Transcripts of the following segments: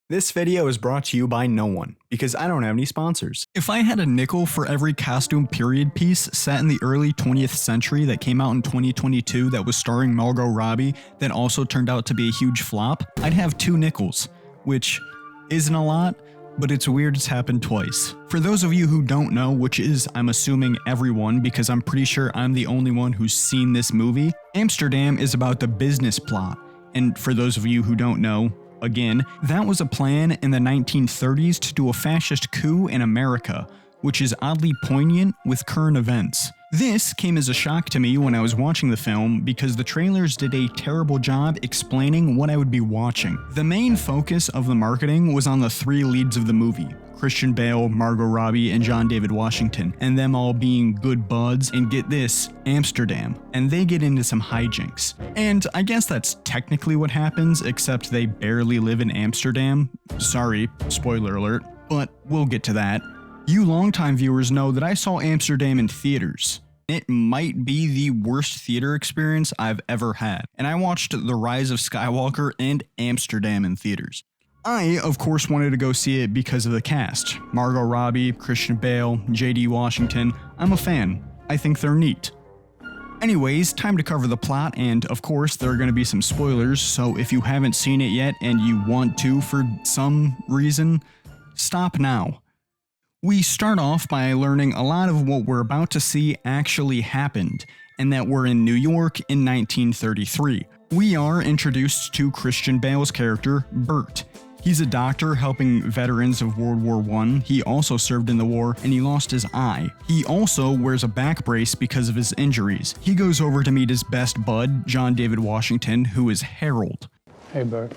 This video is brought to you by no one, because I don't have any sponsors. If I had a nickel for every costume period piece set in the early 20th century that came out in 2022 that was starring Margot Robbie that also turned out to be a huge flop, I'd have 2 nickels, which isn't a lot, but it's weird it's happened twice. For those of you who don't know, which is, I'm assuming, everyone, because I'm pretty sure I'm the only one who's seen this movie, Amsterdam is about the business plot. And for those of you who don't know, again, that was a plan in the 1930s to do a fascist coup in America, which is oddly poignant with current events. This came as a shock to me when I was watching the film because the trailers did a terrible job explaining what I would be watching. The main focus of the marketing was on the 3 leads of the movie: Christian Bale, Margot Robbie, and John David Washington, and them all being good buds, and get this, Amsterdam, and they get into some hijinks. And I guess that's technically what happens, except they barely live in Amsterdam. Sorry, spoiler alert, but we'll get to that. You longtime viewers know that I saw Amsterdam in theaters. It might be the worst theater experience I've ever had, and I watched The Rise of Skywalker and Amsterdam in theaters. I, of course, wanted to go see it because of the cast. Margot Robbie, Christian Bale, J.D. Washington. I'm a fan. I think they're neat. Anyways, time to cover the plot, and of course there are going to be some spoilers, so if you haven't seen it yet and you want to for some reason, stop now. We start off by learning a lot of what we're about to see actually happened, and that we're in New York in 1933. We are introduced to Christian Bale's character, Bert. He's a doctor helping veterans of World War I. He also served in the war, and he lost his eye. He also wears a back brace because of his injuries. He goes over to meet his best bud, John David Washington, who is Harold. Hey, Bert.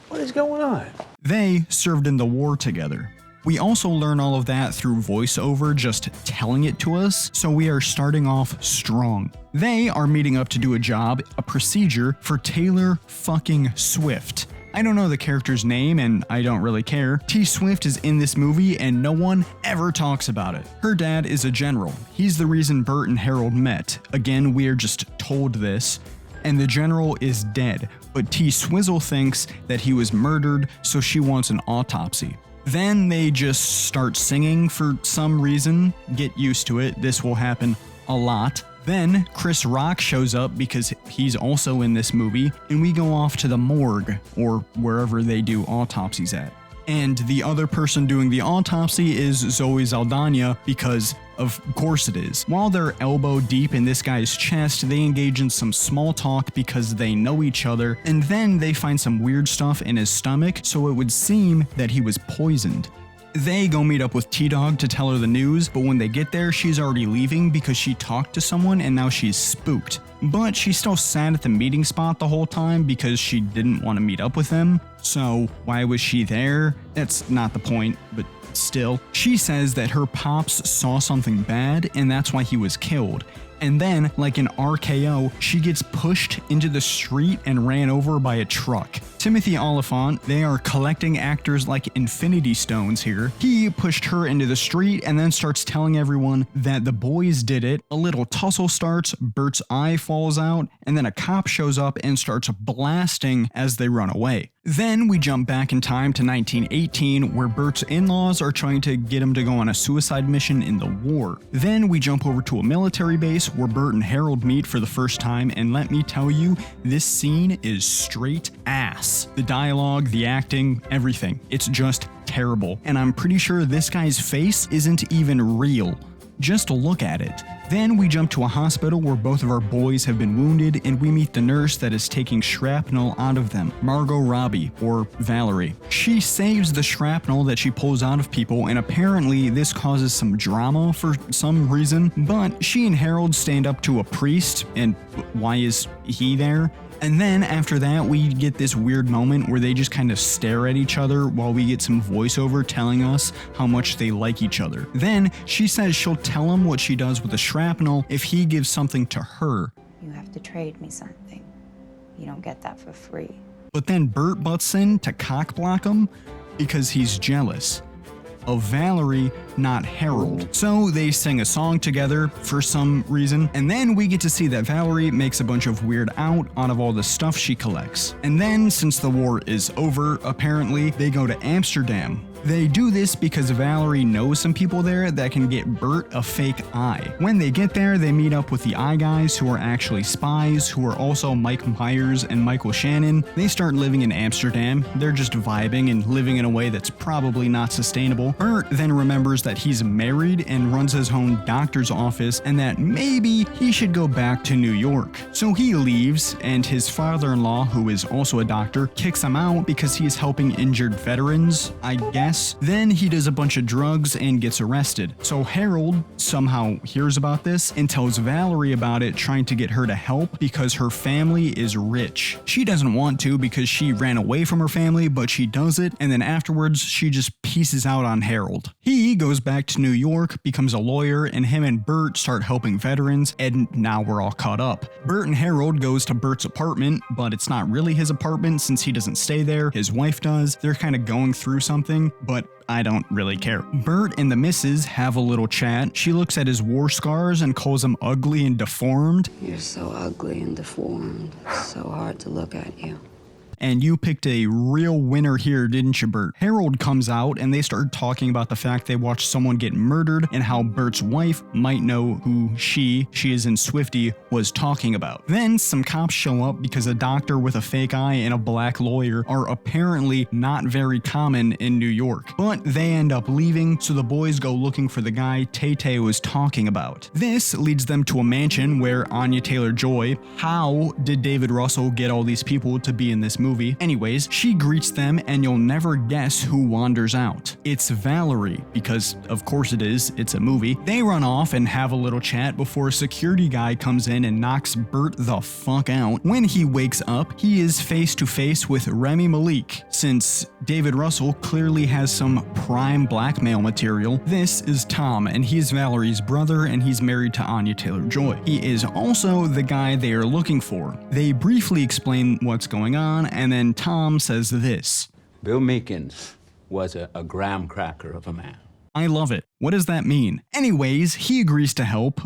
What is going on? They served in the war together. We also learn all of that through voiceover just telling it to us, so we are starting off strong. They are meeting up to do a job, a procedure, for Taylor fucking Swift. I don't know the character's name and I don't really care. T. Swift is in this movie and no one ever talks about it. Her dad is a general. He's the reason Bert and Harold met. Again, we're just told this. And the general is dead, but T. Swizzle thinks that he was murdered, so she wants an autopsy. Then they just start singing for some reason. Get used to it, this will happen a lot. Then Chris Rock shows up because he's also in this movie, and we go off to the morgue, or wherever they do autopsies at. And the other person doing the autopsy is Zoe Saldana, because of course it is. While they're elbow deep in this guy's chest, they engage in some small talk because they know each other, and then they find some weird stuff in his stomach, so it would seem that he was poisoned. They go meet up with T-Dog to tell her the news, but when they get there, she's already leaving because she talked to someone and now she's spooked. But she still sat at the meeting spot the whole time because she didn't want to meet up with them. So why was she there? That's not the point, but still. She says that her pops saw something bad and that's why he was killed. And then, like an RKO, she gets pushed into the street and ran over by a truck. Timothy Olyphant, they are collecting actors like Infinity Stones here. He pushed her into the street and then starts telling everyone that the boys did it. A little tussle starts, Bert's eye falls out, and then a cop shows up and starts blasting as they run away. Then we jump back in time to 1918, where Bert's in-laws are trying to get him to go on a suicide mission in the war. Then we jump over to a military base where Bert and Harold meet for the first time, and let me tell you, this scene is straight ass. The dialogue, the acting, everything. It's just terrible. And I'm pretty sure this guy's face isn't even real. Just look at it. Then we jump to a hospital where both of our boys have been wounded, and we meet the nurse that is taking shrapnel out of them, Margot Robbie, or Valerie. She saves the shrapnel that she pulls out of people, and apparently this causes some drama for some reason, but she and Harold stand up to a priest, and why is he there? And then after that, we get this weird moment where they just kind of stare at each other while we get some voiceover telling us how much they like each other. Then she says she'll tell him what she does with the shrapnel if he gives something to her. You have to trade me something. You don't get that for free. But then Bert butts in to cockblock him because he's jealous. of Valerie, not Harold. So they sing a song together for some reason, and then we get to see that Valerie makes a bunch of weird out of all the stuff she collects. And then, since the war is over, apparently, they go to Amsterdam. They do this because Valerie knows some people there that can get Bert a fake eye. When they get there, they meet up with the eye guys who are actually spies, who are also Mike Myers and Michael Shannon. They start living in Amsterdam. They're just vibing and living in a way that's probably not sustainable. Bert then remembers that he's married and runs his own doctor's office and that maybe he should go back to New York. So he leaves, and his father-in-law, who is also a doctor, kicks him out because he is helping injured veterans, I guess. Then he does a bunch of drugs and gets arrested. So Harold somehow hears about this and tells Valerie about it, trying to get her to help because her family is rich. She doesn't want to because she ran away from her family, but she does it, and then afterwards she just pieces out on Harold. He goes back to New York, becomes a lawyer, and him and Bert start helping veterans, and now we're all caught up. Bert and Harold goes to Bert's apartment, but it's not really his apartment since he doesn't stay there. His wife does. They're kind of going through something, but I don't really care. Bert and the missus have a little chat. She looks at his war scars and calls him ugly and deformed. You're so ugly and deformed. It's so hard to look at you. And you picked a real winner here, didn't you, Bert? Harold comes out and they start talking about the fact they watched someone get murdered and how Bert's wife might know who she is in Swifty, was talking about. Then some cops show up because a doctor with a fake eye and a black lawyer are apparently not very common in New York. But they end up leaving, so the boys go looking for the guy Tay-Tay was talking about. This leads them to a mansion where Anya Taylor-Joy, how did David Russell get all these people to be in this movie? Anyways, she greets them and you'll never guess who wanders out. It's Valerie, because of course it is, it's a movie. They run off and have a little chat before a security guy comes in and knocks Bert the fuck out. When he wakes up, he is face to face with Remy Malik. Since David Russell clearly has some prime blackmail material, this is Tom, and he's Valerie's brother and he's married to Anya Taylor-Joy. He is also the guy they are looking for. They briefly explain what's going on, and then Tom says this. Bill Meekins was a graham cracker of a man. I love it. What does that mean? Anyways, he agrees to help.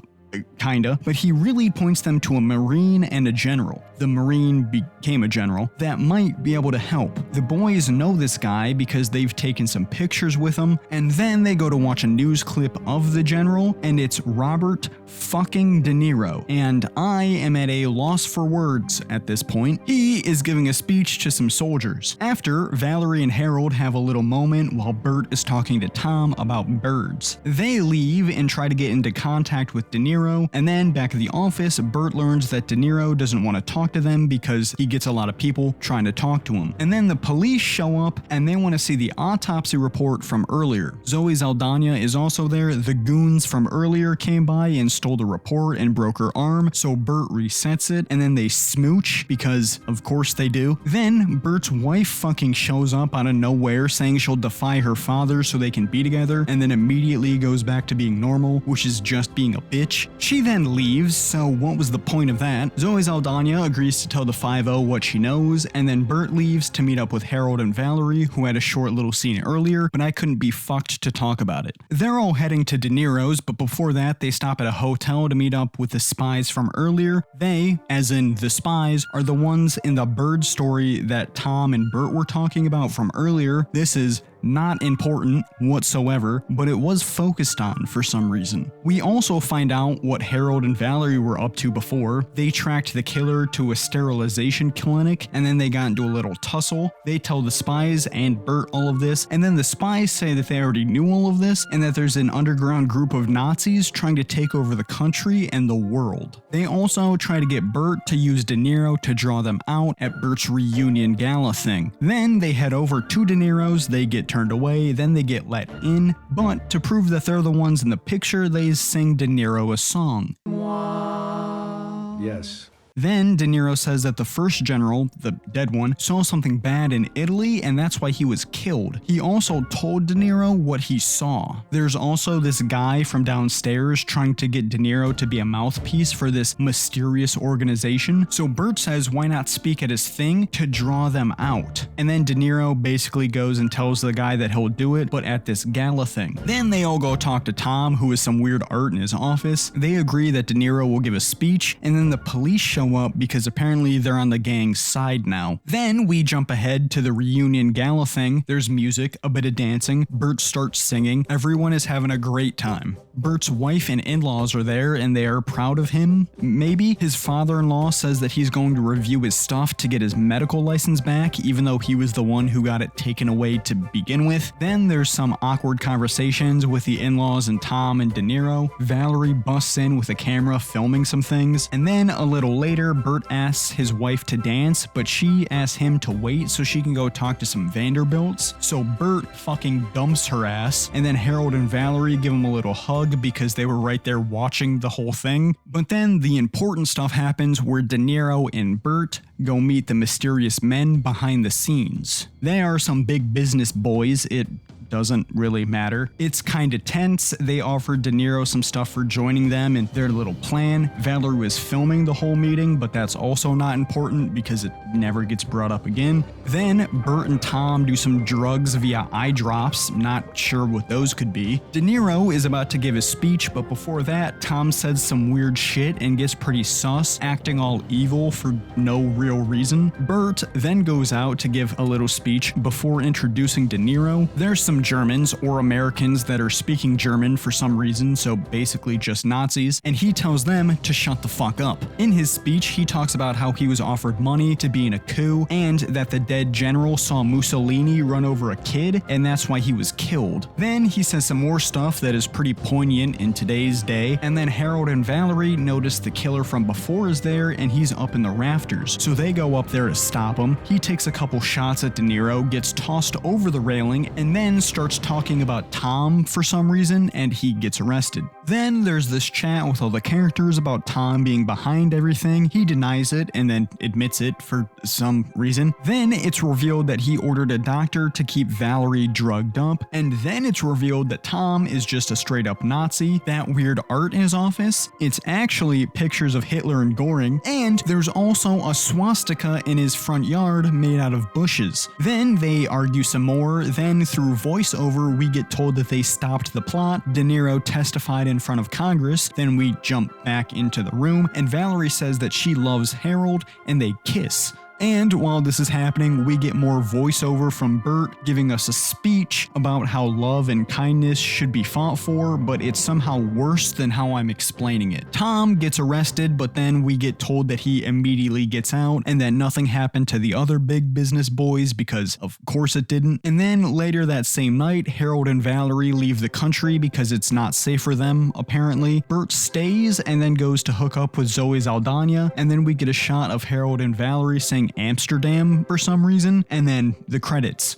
Kinda, but he really points them to a Marine and a general. The Marine became a general that might be able to help. The boys know this guy because they've taken some pictures with him, and then they go to watch a news clip of the general, and it's Robert fucking De Niro. And I am at a loss for words at this point. He is giving a speech to some soldiers. After, Valerie and Harold have a little moment while Bert is talking to Tom about birds. They leave and try to get into contact with De Niro, and then back at the office, Bert learns that De Niro doesn't want to talk to them because he gets a lot of people trying to talk to him. And then the police show up and they want to see the autopsy report from earlier. Zoe Saldana is also there. The goons from earlier came by and stole the report and broke her arm, so Bert resets it, and then they smooch because of course they do. Then Bert's wife fucking shows up out of nowhere saying she'll defy her father so they can be together, and then immediately goes back to being normal, which is just being a bitch. She then leaves, so what was the point of that? Zoe Saldana agrees to tell the 5-0 what she knows, and then Bert leaves to meet up with Harold and Valerie, who had a short little scene earlier, but I couldn't be fucked to talk about it. They're all heading to De Niro's, but before that, they stop at a hotel to meet up with the spies from earlier. They, as in the spies, are the ones in the bird story that Tom and Bert were talking about from earlier. This is not important whatsoever, but it was focused on for some reason. We also find out what Harold and Valerie were up to before. They tracked the killer to a sterilization clinic, and then they got into a little tussle. They tell the spies and Bert all of this, and then the spies say that they already knew all of this, and that there's an underground group of Nazis trying to take over the country and the world. They also try to get Bert to use De Niro to draw them out at Bert's reunion gala thing. Then they head over to De Niro's, they get turned away, then they get let in, but to prove that they're the ones in the picture, they sing De Niro a song. Yes, Then De Niro says that the first general, the dead one, saw something bad in Italy and that's why he was killed. He also told De Niro what he saw. There's also this guy from downstairs trying to get De Niro to be a mouthpiece for this mysterious organization. So Burt says why not speak at his thing to draw them out. And then De Niro basically goes and tells the guy that he'll do it, but at this gala thing. Then they all go talk to Tom, who is some weird art in his office. They agree that De Niro will give a speech, and then the police show up because apparently they're on the gang's side now. Then we jump ahead to the reunion gala thing. There's music, a bit of dancing. Burt starts singing. Everyone is having a great time. Burt's wife and in-laws are there and they are proud of him. Maybe his father-in-law says that he's going to review his stuff to get his medical license back, even though he was the one who got it taken away to begin with. Then there's some awkward conversations with the in-laws and Tom and De Niro. Valerie busts in with a camera filming some things. And then a little later, Burt asks his wife to dance, but she asks him to wait so she can go talk to some Vanderbilts. So Burt fucking dumps her ass, and then Harold and Valerie give him a little hug because they were right there watching the whole thing. But then the important stuff happens where De Niro and Burt go meet the mysterious men behind the scenes. They are some big business boys. It doesn't really matter. It's kinda tense. They offered De Niro some stuff for joining them in their little plan. Valerie was filming the whole meeting, but that's also not important because it never gets brought up again. Then Burt and Tom do some drugs via eye drops, not sure what those could be. De Niro is about to give his speech, but before that, Tom says some weird shit and gets pretty sus, acting all evil for no real reason. Burt then goes out to give a little speech before introducing De Niro. There's some Germans or Americans that are speaking German for some reason, so basically just Nazis, and he tells them to shut the fuck up. In his speech, he talks about how he was offered money to be in a coup, and that the dead general saw Mussolini run over a kid, and that's why he was killed. Then he says some more stuff that is pretty poignant in today's day, and then Harold and Valerie notice the killer from before is there, and he's up in the rafters, so they go up there to stop him. He takes a couple shots at De Niro, gets tossed over the railing, and then starts talking about Tom for some reason, and he gets arrested. Then there's this chat with all the characters about Tom being behind everything. He denies it and then admits it for some reason. Then it's revealed that he ordered a doctor to keep Valerie drugged up, and then it's revealed that Tom is just a straight up Nazi. That weird art in his office, it's actually pictures of Hitler and Göring, and there's also a swastika in his front yard made out of bushes. Then they argue some more. Then through voiceover, we get told that they stopped the plot. De Niro testified in front of Congress. Then we jump back into the room, and Valerie says that she loves Harold, and they kiss. And while this is happening, we get more voiceover from Burt giving us a speech about how love and kindness should be fought for, but it's somehow worse than how I'm explaining it. Tom gets arrested, but then we get told that he immediately gets out and that nothing happened to the other big business boys because of course it didn't. And then later that same night, Harold and Valerie leave the country because it's not safe for them, apparently. Burt stays and then goes to hook up with Zoe Saldana, and then we get a shot of Harold and Valerie saying Amsterdam for some reason, and then the credits.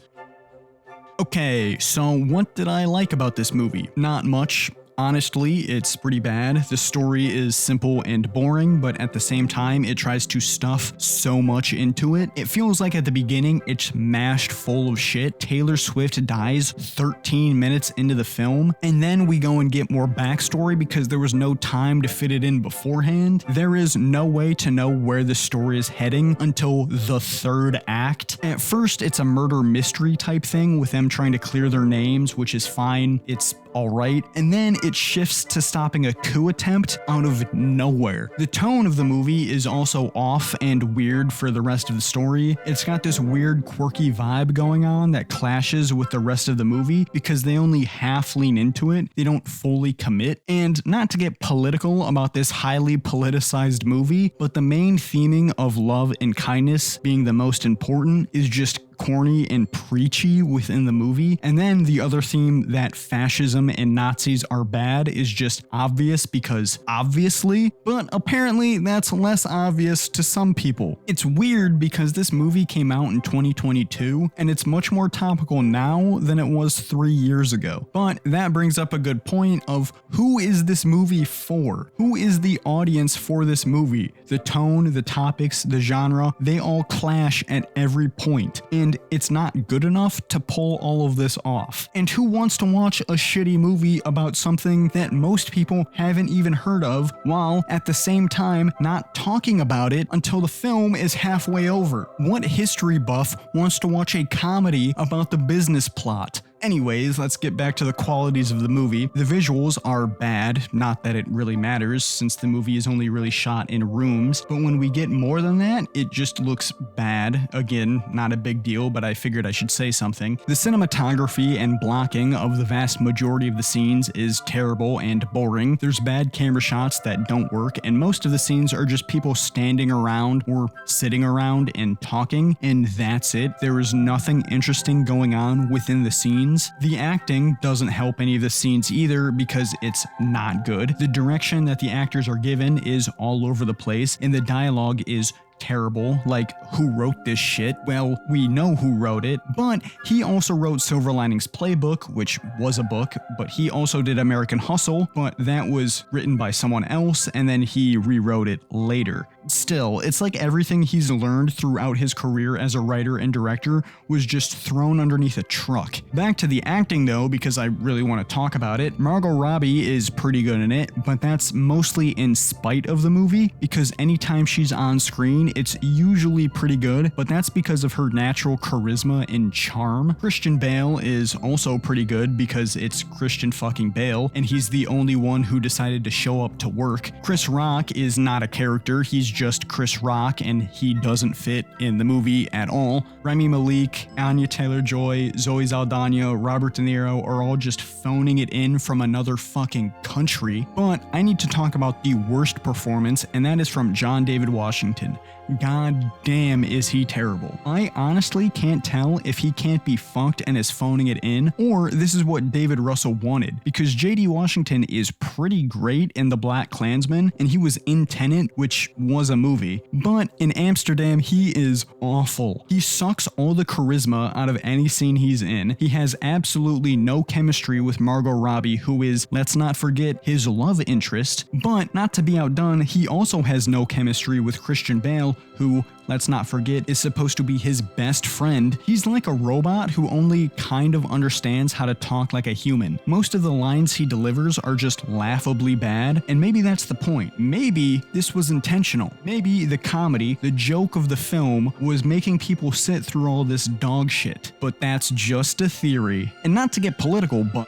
Okay, so what did I like about this movie? Not much. Honestly, it's pretty bad. The story is simple and boring, but at the same time, it tries to stuff so much into it. It feels like at the beginning, it's mashed full of shit. Taylor Swift dies 13 minutes into the film, and then we go and get more backstory because there was no time to fit it in beforehand. There is no way to know where the story is heading until the third act. At first, it's a murder mystery type thing with them trying to clear their names, which is fine. It's alright, and then it shifts to stopping a coup attempt out of nowhere. The tone of the movie is also off and weird for the rest of the story. It's got this weird quirky vibe going on that clashes with the rest of the movie because they only half lean into it, they don't fully commit. And not to get political about this highly politicized movie, but the main theming of love and kindness being the most important is just corny and preachy within the movie. And then the other theme, that fascism and Nazis are bad, is just obvious because obviously, but apparently that's less obvious to some people. It's weird because this movie came out in 2022 and it's much more topical now than it was 3 years ago. But that brings up a good point of who is this movie for? Who is the audience for this movie? The tone, the topics, the genre, they all clash at every point, and it's not good enough to pull all of this off. And who wants to watch a shitty movie about something that most people haven't even heard of, while at the same time not talking about it until the film is halfway over? What history buff wants to watch a comedy about the business plot? Anyways, let's get back to the qualities of the movie. The visuals are bad, not that it really matters since the movie is only really shot in rooms, but when we get more than that, it just looks bad. Again, not a big deal, but I figured I should say something. The cinematography and blocking of the vast majority of the scenes is terrible and boring. There's bad camera shots that don't work, and most of the scenes are just people standing around or sitting around and talking, and that's it. There is nothing interesting going on within the scenes. The acting doesn't help any of the scenes either because it's not good. The direction that the actors are given is all over the place, and the dialogue is terrible. Like, who wrote this shit? Well, we know who wrote it, but he also wrote Silver Linings Playbook, which was a book, but he also did American Hustle, but that was written by someone else, and then he rewrote it later. Still, it's like everything he's learned throughout his career as a writer and director was just thrown underneath a truck. Back to the acting though, because I really want to talk about it. Margot Robbie is pretty good in it, but that's mostly in spite of the movie, because anytime she's on screen, it's usually pretty good, but that's because of her natural charisma and charm. Christian Bale is also pretty good because it's Christian fucking Bale, and he's the only one who decided to show up to work. Chris Rock is not a character, he's just Chris Rock, and he doesn't fit in the movie at all. Rami Malek, Anya Taylor-Joy, Zoe Saldana, Robert De Niro are all just phoning it in from another fucking country. But I need to talk about the worst performance, and that is from John David Washington. God damn, is he terrible. I honestly can't tell if he can't be fucked and is phoning it in, or this is what David Russell wanted, because J.D. Washington is pretty great in The Black Klansman, and he was in Tenet, which was a movie, but in Amsterdam, he is awful. He sucks all the charisma out of any scene he's in. He has absolutely no chemistry with Margot Robbie, who is, let's not forget, his love interest, but not to be outdone, he also has no chemistry with Christian Bale, who, let's not forget, is supposed to be his best friend. He's like a robot who only kind of understands how to talk like a human. Most of the lines he delivers are just laughably bad, and maybe that's the point. Maybe this was intentional. Maybe the comedy, the joke of the film, was making people sit through all this dog shit. But that's just a theory. And not to get political, but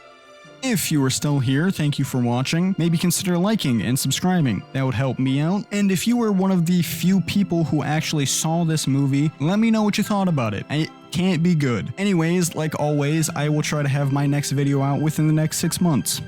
if you are still here, thank you for watching. Maybe consider liking and subscribing. That would help me out. And if you were one of the few people who actually saw this movie, let me know what you thought about it. It can't be good. Anyways, like always, I will try to have my next video out within the next 6 months.